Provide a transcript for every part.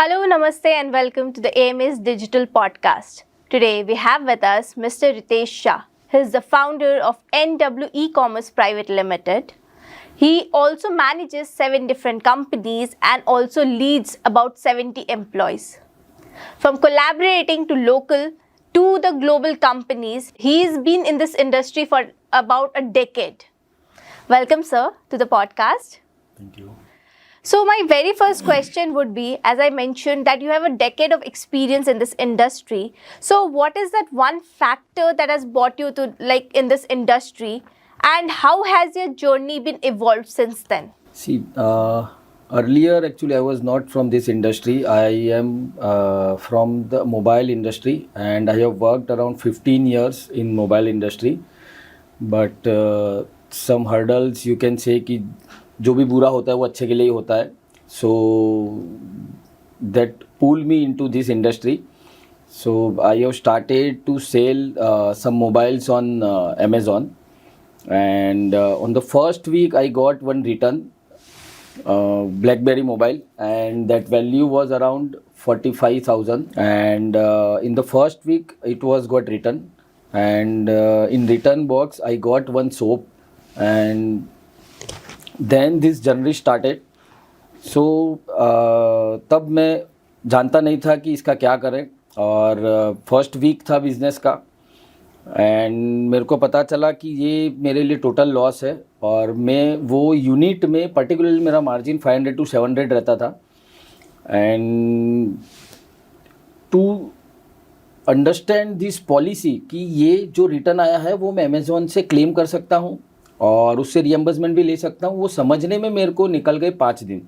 Hello, Namaste, and welcome to the AMS Digital Podcast. Today we have with us Mr. Ritesh Shah. He is the founder of NW E-Commerce Private Limited. He also manages 7 different companies and also leads about 70 employees. From collaborating to local to the global companies, he's been in this industry for about a decade. Welcome, sir, to the podcast. Thank you. So my very first question would be, as I mentioned, that you have a decade of experience in this industry. So what is that one factor that has brought you to in this industry, and how has your journey been evolved since then? See, earlier actually I was not from this industry. I am from the mobile industry and I have worked around 15 years in mobile industry. But some hurdles you can say कि जो भी बुरा होता है वो अच्छे के लिए ही होता है. So that pulled me into this industry. So I have started to sell some mobiles on Amazon, and on the first week I got one return, BlackBerry mobile, and that value was around 45,000, and in the first week it was got returned, and in return box I got one soap, and then this journey started. So तब मैं जानता नहीं था कि इसका क्या करें, और फर्स्ट वीक था बिज़नेस का, एंड मेरे को पता चला कि ये मेरे लिए टोटल लॉस है. और मैं वो यूनिट में पर्टिकुलरली मेरा मार्जिन 500 to 700 रहता था. And to understand this policy कि ये जो रिटर्न आया है वो मैं अमेज़ॉन से क्लेम कर सकता हूँ और उससे रिएम्बर्समेंट भी ले सकता हूँ, वो समझने में मेरे को निकल गए 5 दिन.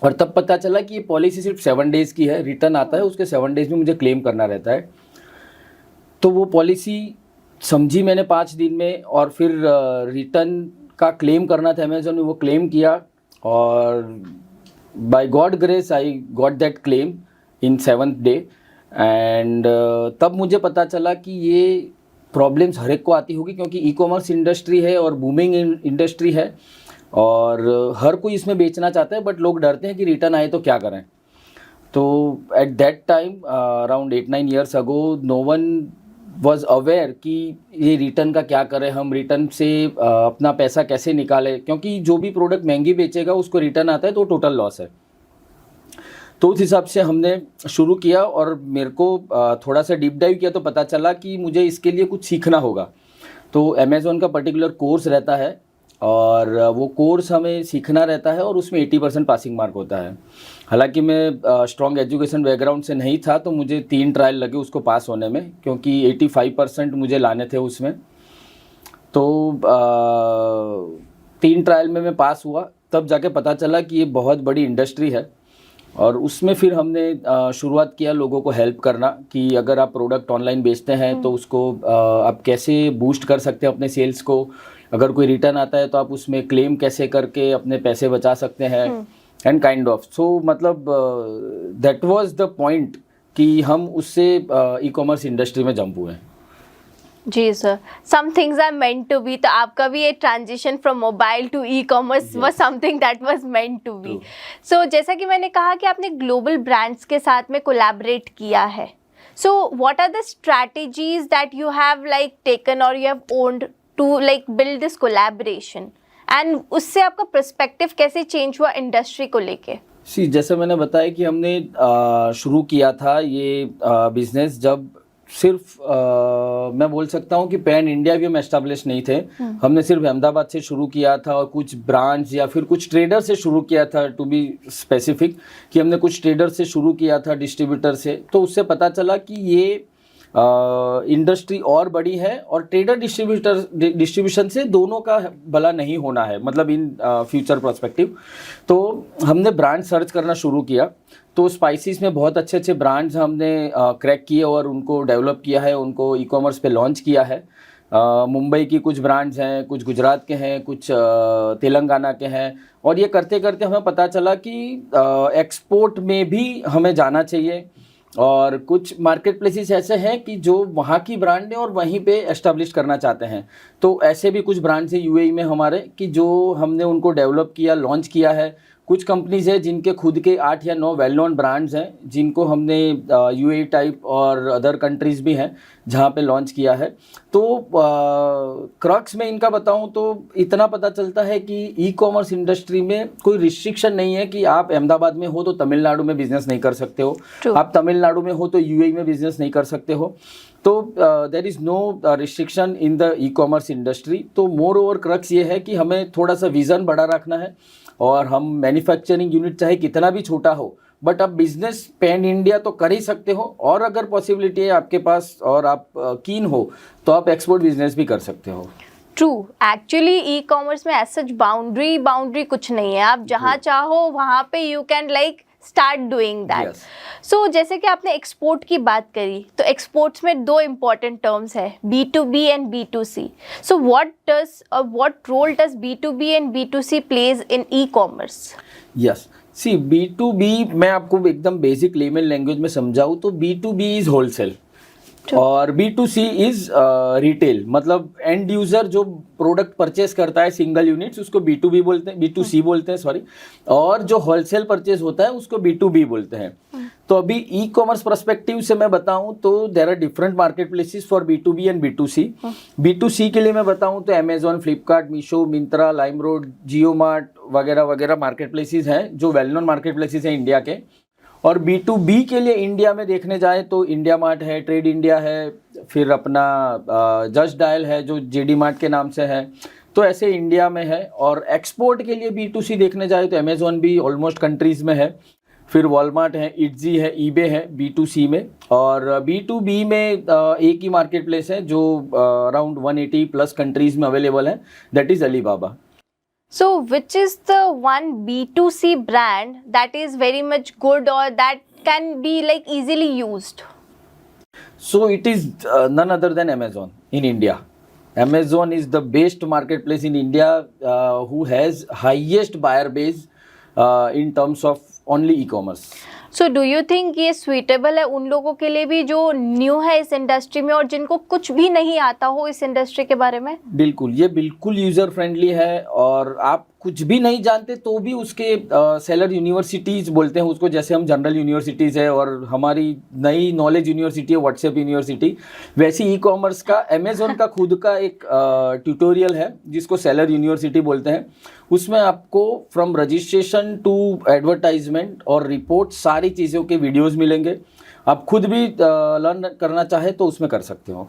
और तब पता चला कि ये पॉलिसी सिर्फ 7 डेज़ की है. रिटर्न आता है उसके 7 डेज़ में मुझे क्लेम करना रहता है. तो वो पॉलिसी समझी मैंने 5 दिन में, और फिर रिटर्न का क्लेम करना था अमेज़ॉन में, वो क्लेम किया, और by God grace I got that claim in 7th day. And तब मुझे पता चला कि ये प्रॉब्लम्स हर एक को आती होगी, क्योंकि ई कॉमर्स इंडस्ट्री है और बूमिंग इंडस्ट्री है, और हर कोई इसमें बेचना चाहता है, बट लोग डरते हैं कि रिटर्न आए तो क्या करें. तो at that time around 8-9 years ago no one was aware कि ये रिटर्न का क्या करें, हम रिटर्न से अपना पैसा कैसे निकालें, क्योंकि जो भी प्रोडक्ट महंगी बेचेगा उसको रिटर्न आता है तो टोटल लॉस है. तो उस हिसाब से हमने शुरू किया, और मेरे को थोड़ा सा डीप डाइव किया तो पता चला कि मुझे इसके लिए कुछ सीखना होगा. तो अमेज़ॉन का पर्टिकुलर कोर्स रहता है, और वो कोर्स हमें सीखना रहता है, और उसमें 80% पासिंग मार्क होता है. हालांकि मैं स्ट्रॉन्ग एजुकेशन बैकग्राउंड से नहीं था, तो मुझे 3 ट्रायल लगे उसको पास होने में, क्योंकि 85% मुझे लाने थे उसमें. तो 3 ट्रायल में मैं पास हुआ, तब जाके पता चला कि ये बहुत बड़ी इंडस्ट्री है. और उसमें फिर हमने शुरुआत किया लोगों को हेल्प करना, कि अगर आप प्रोडक्ट ऑनलाइन बेचते हैं तो उसको आप कैसे बूस्ट कर सकते हैं अपने सेल्स को. अगर कोई रिटर्न आता है तो आप उसमें क्लेम कैसे करके अपने पैसे बचा सकते हैं, एंड काइंड ऑफ. सो मतलब दैट वाज द पॉइंट कि हम उससे ई कॉमर्स इंडस्ट्री में जंप हुए. जी sir, some things are meant to be. तो आपका भी ये transition from mobile to e-commerce was something that was meant to be. So जैसा कि मैंने कहा कि आपने ग्लोबल ब्रांड्स के साथ में कोलैबोरेट किया है. So what are the strategies that you have taken or you have owned to build this collaboration, and उससे आपका पर्सपेक्टिव कैसे चेंज हुआ इंडस्ट्री को लेके? सी, जैसे मैंने बताया कि हमने शुरू किया था ये बिजनेस जब सिर्फ मैं बोल सकता हूँ कि पैन इंडिया भी हम एस्टेब्लिश नहीं थे. हमने सिर्फ अहमदाबाद से शुरू किया था, और कुछ ब्रांच या फिर कुछ ट्रेडर से शुरू किया था, टू बी स्पेसिफिक कि हमने कुछ ट्रेडर से शुरू किया था, डिस्ट्रीब्यूटर से. तो उससे पता चला कि ये इंडस्ट्री और बड़ी है, और ट्रेडर डिस्ट्रीब्यूशन से दोनों का भला नहीं होना है, मतलब इन फ्यूचर पर्सपेक्टिव. तो हमने ब्रांड सर्च करना शुरू किया. तो स्पाइसेस में बहुत अच्छे अच्छे ब्रांड्स हमने क्रैक किए और उनको डेवलप किया है, उनको ई कॉमर्स पे लॉन्च किया है. मुंबई की कुछ ब्रांड्स हैं, कुछ गुजरात के हैं, कुछ तेलंगाना के हैं, और ये करते करते हमें पता चला कि एक्सपोर्ट में भी हमें जाना चाहिए. और कुछ मार्केट प्लेसेस ऐसे हैं कि जो वहाँ की ब्रांड है और वहीं पे एस्टेब्लिश करना चाहते हैं. तो ऐसे भी कुछ ब्रांड्स हैं यूएई में हमारे, कि जो हमने उनको डेवलप किया, लॉन्च किया है. कुछ कंपनीज है जिनके खुद के 8 या 9 वेल नोन ब्रांड्स हैं जिनको हमने यूएई टाइप और अदर कंट्रीज़ भी हैं जहाँ पे लॉन्च किया है। तो क्रक्स में इनका बताऊँ तो इतना पता चलता है कि ई कॉमर्स इंडस्ट्री में कोई रिस्ट्रिक्शन नहीं है कि आप अहमदाबाद में हो तो तमिलनाडु में बिजनेस नहीं कर सकते हो, आप तमिलनाडु में हो तो यूएई में बिजनेस नहीं कर सकते हो। तो there is no restriction in the e commerce industry. तो मोर ओवर क्रक्स ये है कि हमें थोड़ा सा विज़न बड़ा रखना है और हम मैन्युफैक्चरिंग यूनिट चाहे कितना भी छोटा हो बट आप बिजनेस पैन इंडिया तो कर ही सकते हो, और अगर पॉसिबिलिटी है आपके पास और आप कीन हो तो आप एक्सपोर्ट बिजनेस भी कर सकते हो। ट्रू, एक्चुअली ई कॉमर्स में एज सच बाउंड्री कुछ नहीं है, आप जहाँ चाहो वहाँ पे you can like start doing that. So जैसे कि आपने एक्सपोर्ट की बात करी, तो एक्सपोर्ट्स में 2 इम्पॉर्टेंट टर्म्स है, B2B and B2C। So what role does B2B and B2C plays in e commerce? Yes, see B2B मैं आपको एकदम बेसिक लेमन लैंग्वेज में समझाऊँ तो B2B इज होलसेल और B2C इज रिटेल, मतलब एंड यूजर जो प्रोडक्ट परचेस करता है सिंगल यूनिट्स उसको B2B बोलते हैं, B2C बोलते हैं सॉरी, और जो होलसेल परचेस होता है उसको B2B बोलते हैं। तो अभी ई कॉमर्स पर्सपेक्टिव से मैं बताऊं तो there are different market places for B2B and B2C। B2C के लिए मैं बताऊं तो अमेजॉन, फ्लिपकार्ट, मीशो, मिंत्रा, लाइमरोड, जियो मार्ट वगैरह वगैरह मार्केट प्लेसेस हैं जो वेल नोन मार्केट प्लेसेस हैं इंडिया के। और B2B के लिए इंडिया में देखने जाए तो इंडिया मार्ट है, ट्रेड इंडिया है, फिर अपना जस्ट डायल है जो JD मार्ट के नाम से है, तो ऐसे इंडिया में है। और एक्सपोर्ट के लिए B2C देखने जाए तो अमेजॉन भी ऑलमोस्ट कंट्रीज़ में है, फिर वॉलमार्ट है, इट्जी है, ईबे है B2C में। और B2B में एक ही मार्केट प्लेस है जो अराउंड 180 प्लस कंट्रीज़ में अवेलेबल है, that is Alibaba. So which is the one B2C brand that is very much good or that can be like easily used? So it is none other than Amazon in India. Amazon is the best marketplace in India who has highest buyer base in terms of only e-commerce. So do you think ये suitable है उन लोगों के लिए भी जो new है इस इंडस्ट्री में और जिनको कुछ भी नहीं आता हो इस इंडस्ट्री के बारे में? बिल्कुल, ये बिल्कुल यूज़र फ्रेंडली है और आप कुछ भी नहीं जानते तो भी उसके सेलर यूनिवर्सिटीज़ बोलते हैं उसको, जैसे हम जनरल यूनिवर्सिटीज़ है और हमारी नई नॉलेज यूनिवर्सिटी है व्हाट्सएप यूनिवर्सिटी, वैसे ई कॉमर्स का अमेजोन का खुद का एक ट्यूटोरियल है जिसको सेलर यूनिवर्सिटी बोलते हैं। उसमें आपको फ्रॉम रजिस्ट्रेशन टू एडवर्टाइजमेंट और रिपोर्ट सारी चीज़ों के वीडियोज़ मिलेंगे। आप खुद भी लर्न करना चाहे तो उसमें कर सकते हो।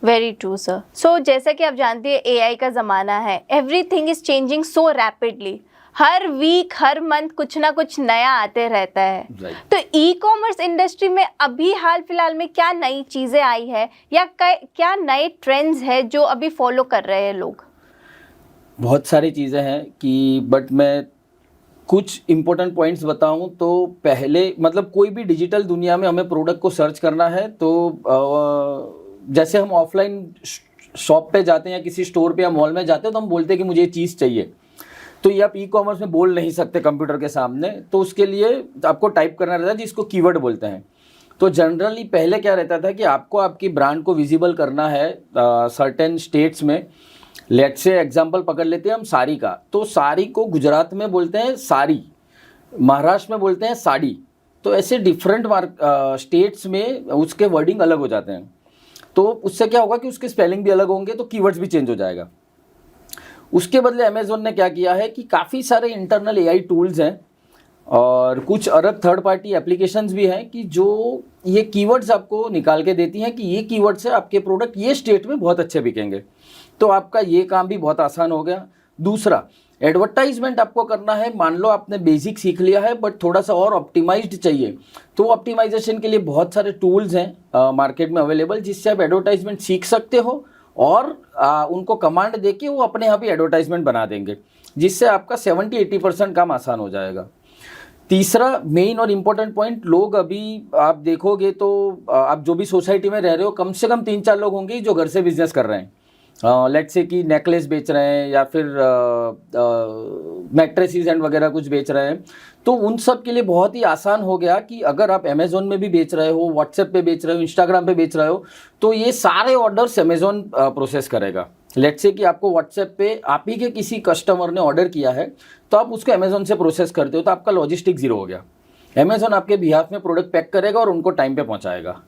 Very true sir. सो जैसा कि आप जानते हैं AI का ज़माना है, everything is changing so rapidly, हर वीक हर मंथ कुछ ना कुछ नया आते रहता है। तो ई कॉमर्स इंडस्ट्री में अभी हाल फिलहाल में क्या नई चीज़ें आई है या क्या नए ट्रेंड्स है जो अभी फॉलो कर रहे हैं लोग? बहुत सारी चीज़ें हैं कि बट मैं कुछ इम्पोर्टेंट पॉइंट्स बताऊं तो पहले मतलब कोई भी डिजिटल दुनिया में हमें प्रोडक्ट को सर्च करना है तो जैसे हम ऑफलाइन शॉप पे जाते हैं या किसी स्टोर पे या मॉल में जाते हैं तो हम बोलते हैं कि मुझे ये चीज़ चाहिए, तो ये आप ई कॉमर्स में बोल नहीं सकते कंप्यूटर के सामने, तो उसके लिए आपको टाइप करना रहता है जिसको कीवर्ड बोलते हैं। तो जनरली पहले क्या रहता था कि आपको आपकी ब्रांड को विजिबल करना है सर्टेन स्टेट्स में। लेट्स से एग्जांपल पकड़ लेते हैं हम साड़ी का, तो साड़ी को गुजरात में बोलते हैं साड़ी, महाराष्ट्र में बोलते हैं साड़ी, तो ऐसे डिफरेंट स्टेट्स में उसके वर्डिंग अलग हो जाते हैं। तो उससे क्या होगा कि उसके स्पेलिंग भी अलग होंगे तो कीवर्ड्स भी चेंज हो जाएगा। उसके बदले अमेजोन ने क्या किया है कि काफ़ी सारे इंटरनल AI टूल्स हैं और कुछ अरब थर्ड पार्टी एप्लीकेशंस भी हैं कि जो ये कीवर्ड्स आपको निकाल के देती हैं कि ये कीवर्ड से आपके प्रोडक्ट ये स्टेट में बहुत अच्छे बिकेंगे, तो आपका ये काम भी बहुत आसान हो गया। दूसरा, एडवर्टाइजमेंट आपको करना है, मान लो आपने बेसिक सीख लिया है बट थोड़ा सा और ऑप्टिमाइज्ड चाहिए, तो ऑप्टिमाइजेशन के लिए बहुत सारे टूल्स हैं मार्केट में अवेलेबल जिससे आप एडवर्टाइजमेंट सीख सकते हो और उनको कमांड देके वो अपने यहाँ भी एडवर्टाइजमेंट बना देंगे, जिससे आपका 70-80% काम आसान हो जाएगा। तीसरा मेन और इम्पोर्टेंट पॉइंट, लोग अभी आप देखोगे तो आप जो भी सोसाइटी में रह रहे हो कम से कम 3-4 लोग होंगे जो घर से बिजनेस कर रहे हैं। लेट्स से कि नेकलेस बेच रहे हैं या फिर मैट्रेसेस एंड वगैरह कुछ बेच रहे हैं, तो उन सब के लिए बहुत ही आसान हो गया कि अगर आप अमेजोन में भी बेच रहे हो, व्हाट्सएप पे बेच रहे हो, इंस्टाग्राम पे बेच रहे हो, तो ये सारे ऑर्डर्स अमेजोन प्रोसेस करेगा। लेट्स से कि आपको व्हाट्सएप पे आप ही के किसी कस्टमर ने ऑर्डर किया है, तो आप उसको अमेजोन से प्रोसेस करते हो, तो आपका लॉजिस्टिक जीरो हो गया। अमेजोन आपके बिहाफ में प्रोडक्ट पैक करेगा और उनको टाइम पे पहुंचाएगा।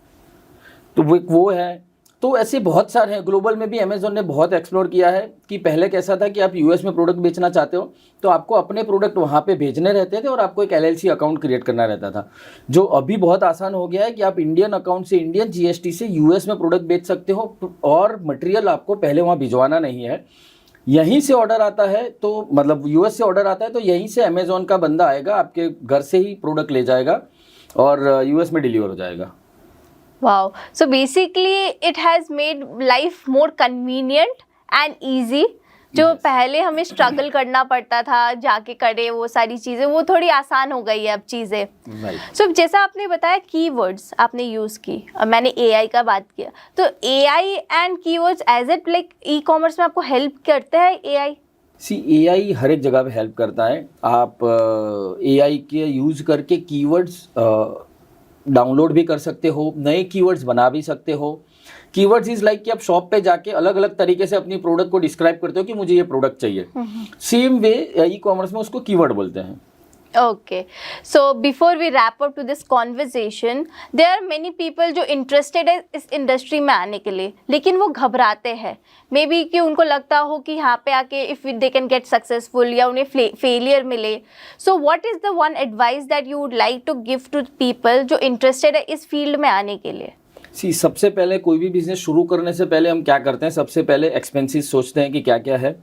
तो वो है। तो ऐसे बहुत सारे हैं। ग्लोबल में भी अमेजोन ने बहुत एक्सप्लोर किया है कि पहले कैसा था कि आप यूएस में प्रोडक्ट बेचना चाहते हो तो आपको अपने प्रोडक्ट वहाँ पे भेजने रहते थे और आपको एक एलएलसी अकाउंट क्रिएट करना रहता था, जो अभी बहुत आसान हो गया है कि आप इंडियन अकाउंट से, इंडियन जीएसटी से यूएस में प्रोडक्ट बेच सकते हो और मटेरियल आपको पहले वहाँ भिजवाना नहीं है। यहीं से ऑर्डर आता है, तो मतलब यूएस से ऑर्डर आता है तो यहीं से अमेजोन का बंदा आएगा, आपके घर से ही प्रोडक्ट ले जाएगा और यूएस में डिलीवर हो जाएगा। Wow. So basically it has made life more convenient and easy. जो Yes. पहले हमें स्ट्रगल करना पड़ता था जाके करे वो सारी चीज़ें, वो थोड़ी आसान हो गई है अब चीज़ें। Right. सो जैसा आपने बताया कीवर्ड्स आपने यूज़ की और मैंने एआई का बात किया, तो AI and keywords as it like e commerce में आपको हेल्प करते हैं एआई? एआई हर एक जगह पे हेल्प करता है। आप एआई के यूज़ करके कीवर्ड्स डाउनलोड भी कर सकते हो, नए कीवर्ड्स बना भी सकते हो। कीवर्ड्स इज लाइक कि आप शॉप पे जाके अलग अलग तरीके से अपनी प्रोडक्ट को डिस्क्राइब करते हो कि मुझे ये प्रोडक्ट चाहिए। सेम वे ई कॉमर्स में उसको कीवर्ड बोलते हैं। Okay, so before we wrap up to this conversation, there are many people जो interested है इस इंडस्ट्री में आने के लिए, लेकिन वो घबराते हैं मे बी कि उनको लगता हो कि यहाँ पे आके if they can get successful या उन्हें फेलियर मिले। So what is the one advice that you would like to give to people जो इंटरेस्टेड है इस फील्ड में आने के लिए? सबसे पहले कोई भी बिजनेस शुरू करने से पहले हम क्या करते हैं, सबसे पहले एक्सपेंसेस सोचते हैं कि क्या क्या है,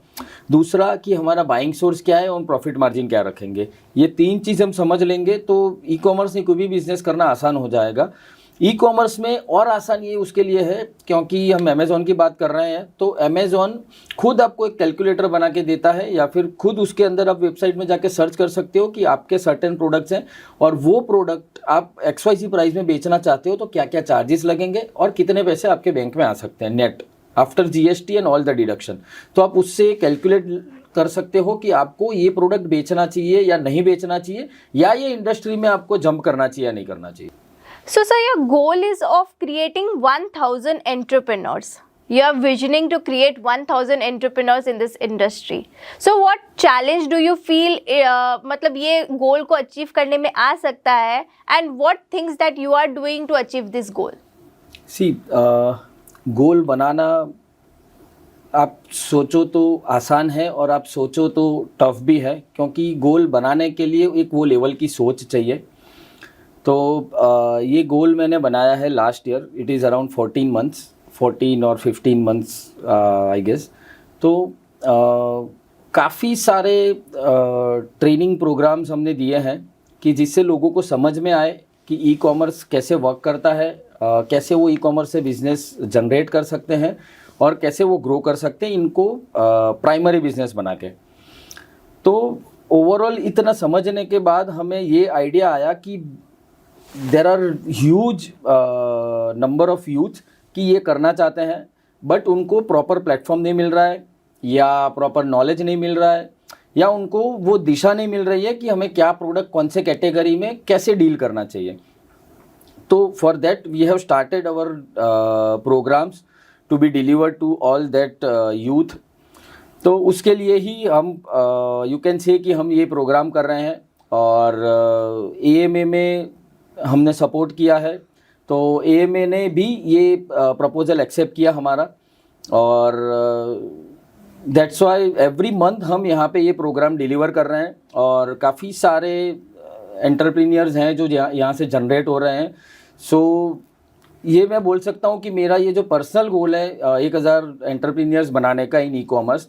दूसरा कि हमारा बाइंग सोर्स क्या है और प्रॉफिट मार्जिन क्या रखेंगे। ये तीन चीज़ हम समझ लेंगे तो ई कॉमर्स में कोई भी बिजनेस करना आसान हो जाएगा। ई कॉमर्स में और आसान ये उसके लिए है क्योंकि हम अमेज़ॉन की बात कर रहे हैं, तो अमेज़ॉन खुद आपको एक कैलकुलेटर बना के देता है या फिर खुद उसके अंदर आप वेबसाइट में जाके सर्च कर सकते हो कि आपके सर्टेन प्रोडक्ट्स हैं और वो प्रोडक्ट आप XYZ प्राइस में बेचना चाहते हो तो क्या क्या चार्जेस लगेंगे और कितने पैसे आपके बैंक में आ सकते हैं net after GST and all the deduction. तो आप उससे कैलकुलेट कर सकते हो कि आपको ये प्रोडक्ट बेचना चाहिए या नहीं बेचना चाहिए, या ये इंडस्ट्री में आपको जंप करना चाहिए या नहीं करना चाहिए। So sir, your goal is of creating 1000 entrepreneurs. You are visioning to create 1000 entrepreneurs in this industry. So what challenge do you feel मतलब ये goal को achieve करने में आ सकता है, and what things that you are doing to achieve this goal? गोल बनाना आप सोचो तो आसान है और आप सोचो तो टफ भी है, क्योंकि गोल बनाने के लिए एक वो लेवल की सोच चाहिए। तो ये गोल मैंने बनाया है last year. It is around 14 और 15 मंथ्स आई गेस। तो काफ़ी सारे ट्रेनिंग प्रोग्राम्स हमने दिए हैं कि जिससे लोगों को समझ में आए कि ई कॉमर्स कैसे वर्क करता है, कैसे वो ई कॉमर्स से बिज़नेस जनरेट कर सकते हैं और कैसे वो ग्रो कर सकते हैं इनको प्राइमरी बिजनेस बना के। तो ओवरऑल इतना समझने के बाद हमें ये आइडिया आया कि there are huge number of youth कि ये करना चाहते हैं बट उनको प्रॉपर प्लेटफॉर्म नहीं मिल रहा है या प्रॉपर नॉलेज नहीं मिल रहा है या उनको वो दिशा नहीं मिल रही है कि हमें क्या प्रोडक्ट कौन से कैटेगरी में कैसे डील करना चाहिए। तो for that we have started our programs to be delivered to all that youth. तो उसके लिए ही हम यू कैन से कि हम ये प्रोग्राम कर रहे हैं और AMA में हमने सपोर्ट किया है। तो AMA ने भी ये प्रपोजल एक्सेप्ट किया हमारा और दैट्स वाई एवरी मंथ हम यहाँ पे ये प्रोग्राम डिलीवर कर रहे हैं और काफ़ी सारे एंटरप्रेन्योर्स हैं जो यहाँ से जनरेट हो रहे हैं। सो ये मैं बोल सकता हूँ कि मेरा ये जो पर्सनल गोल है 1000 एंटरप्रेन्योर्स बनाने का इन ई कॉमर्स,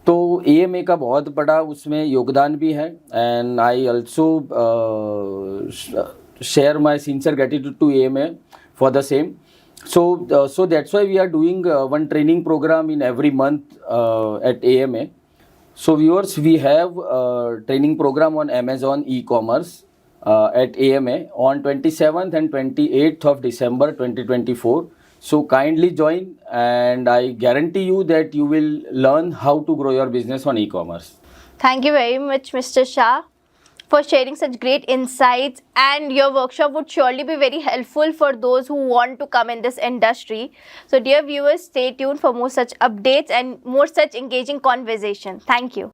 तो AMA का बहुत बड़ा उसमें योगदान भी है and I also share my sincere gratitude to AMA for the same. So that's why we are doing one training program in every month at AMA. So viewers, we have a training program on Amazon e-commerce at AMA on 27th and 28th of December 2024. So kindly join and I guarantee you that you will learn how to grow your business on e-commerce. Thank you very much, Mr. Shah. for sharing such great insights, and your workshop would surely be very helpful for those who want to come in this industry. So dear viewers, stay tuned for more such updates and more such engaging conversation. Thank you.